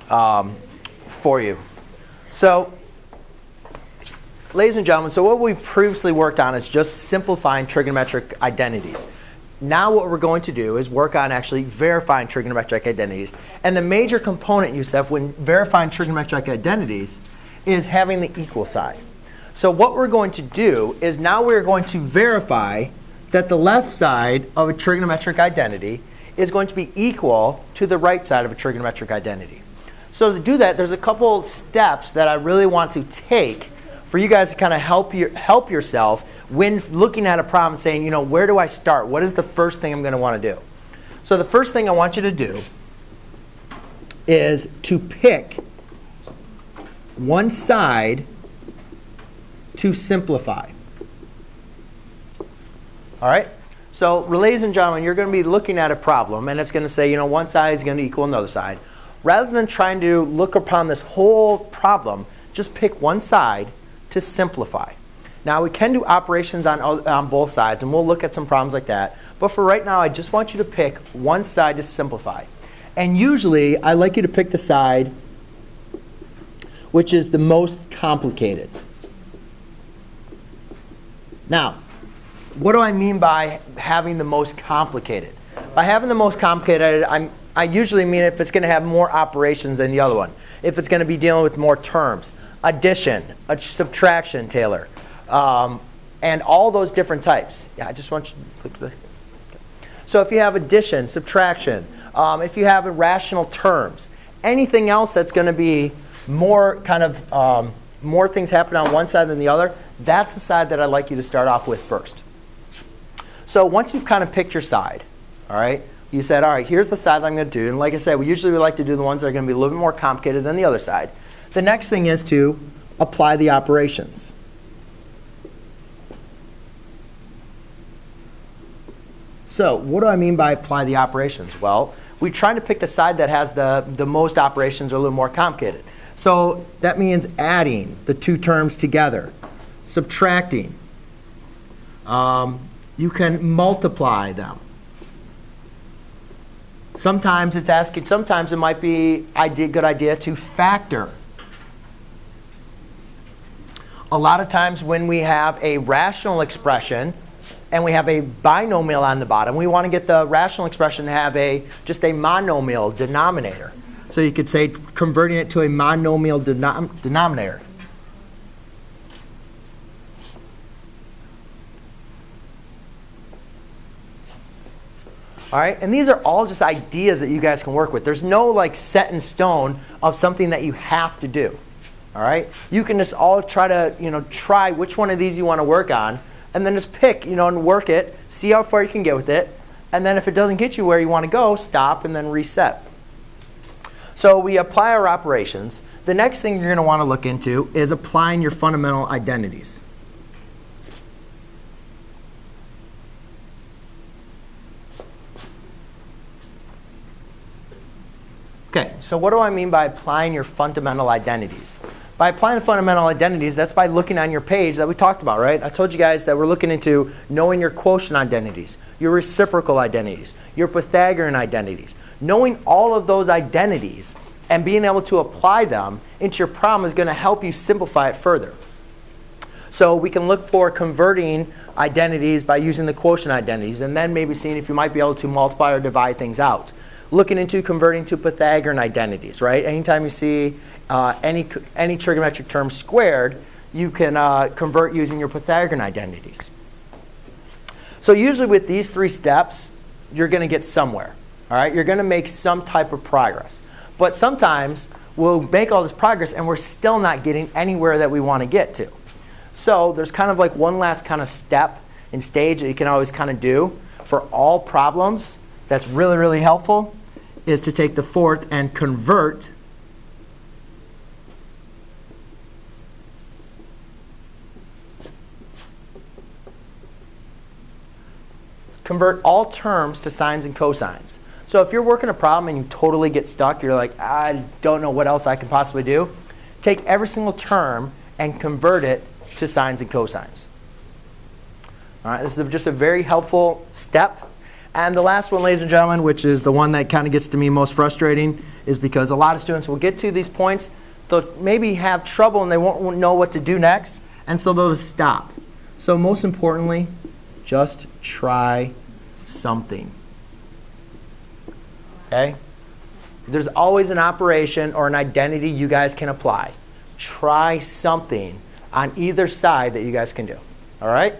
for you. So, ladies and gentlemen, so what we previously worked on is just simplifying trigonometric identities. Now what we're going to do is work on actually verifying trigonometric identities. And the major component, Yusef, when verifying trigonometric identities is having the equal sign. So what we're going to do is now we're going to verify that the left side of a trigonometric identity is going to be equal to the right side of a trigonometric identity. So to do that, there's a couple steps that I really want to take for you guys to kind of help yourself when looking at a problem saying, you know, where do I start? What is the first thing I'm going to want to do? So the first thing I want you to do is to pick one side to simplify. All right? So ladies and gentlemen, you're going to be looking at a problem, and it's going to say, you know, one side is going to equal another side. Rather than trying to look upon this whole problem, just pick one side to simplify. Now, we can do operations on both sides, and we'll look at some problems like that. But for right now, I just want you to pick one side to simplify. And usually, I like you to pick the side which is the most complicated. Now, what do I mean by having the most complicated? By having the most complicated, I usually mean if it's going to have more operations than the other one. If it's going to be dealing with more terms. Addition, subtraction, Taylor. And all those different types. Yeah, I just want you to click. So if you have addition, subtraction, if you have irrational terms, anything else that's going to be more kind of more things happen on one side than the other, that's the side that I'd like you to start off with first. So once you've kind of picked your side, all right, you said, all right, here's the side that I'm going to do. And like I said, we like to do the ones that are going to be a little bit more complicated than the other side. The next thing is to apply the operations. So what do I mean by apply the operations? Well, we're trying to pick the side that has the most operations or a little more complicated. So that means adding the two terms together, subtracting. You can multiply them. Sometimes it's asking, sometimes it might be a good idea to factor. A lot of times when we have a rational expression and we have a binomial on the bottom, we want to get the rational expression to have just a monomial denominator. So you could say converting it to a monomial denominator. All right, and these are all just ideas that you guys can work with. There's no like set in stone of something that you have to do. All right, you can just all try to try which one of these you want to work on, and then just pick and work it, see how far you can get with it, and then if it doesn't get you where you want to go, stop and then reset. So we apply our operations. The next thing you're going to want to look into is applying your fundamental identities. Okay, so what do I mean by applying your fundamental identities? By applying the fundamental identities, that's by looking on your page that we talked about, right? I told you guys that we're looking into knowing your quotient identities, your reciprocal identities, your Pythagorean identities. Knowing all of those identities and being able to apply them into your problem is going to help you simplify it further. So we can look for converting identities by using the quotient identities, and then maybe seeing if you might be able to multiply or divide things out. Looking into converting to Pythagorean identities, right? Anytime you see any trigonometric term squared, you can convert using your Pythagorean identities. So usually with these three steps, you're going to get somewhere. All right? You're going to make some type of progress. But sometimes we'll make all this progress and we're still not getting anywhere that we want to get to. So there's kind of like one last kind of step and stage that you can always kind of do for all problems that's really, really helpful, is to take the fourth and convert all terms to sines and cosines. So if you're working a problem and you totally get stuck, you're like, I don't know what else I can possibly do, take every single term and convert it to sines and cosines. All right, this is just a very helpful step. And the last one, ladies and gentlemen, which is the one that kind of gets to me most frustrating, is because a lot of students will get to these points, they'll maybe have trouble and they won't know what to do next, and so they'll just stop. So most importantly, just try something. Okay? There's always an operation or an identity you guys can apply. Try something on either side that you guys can do. All right?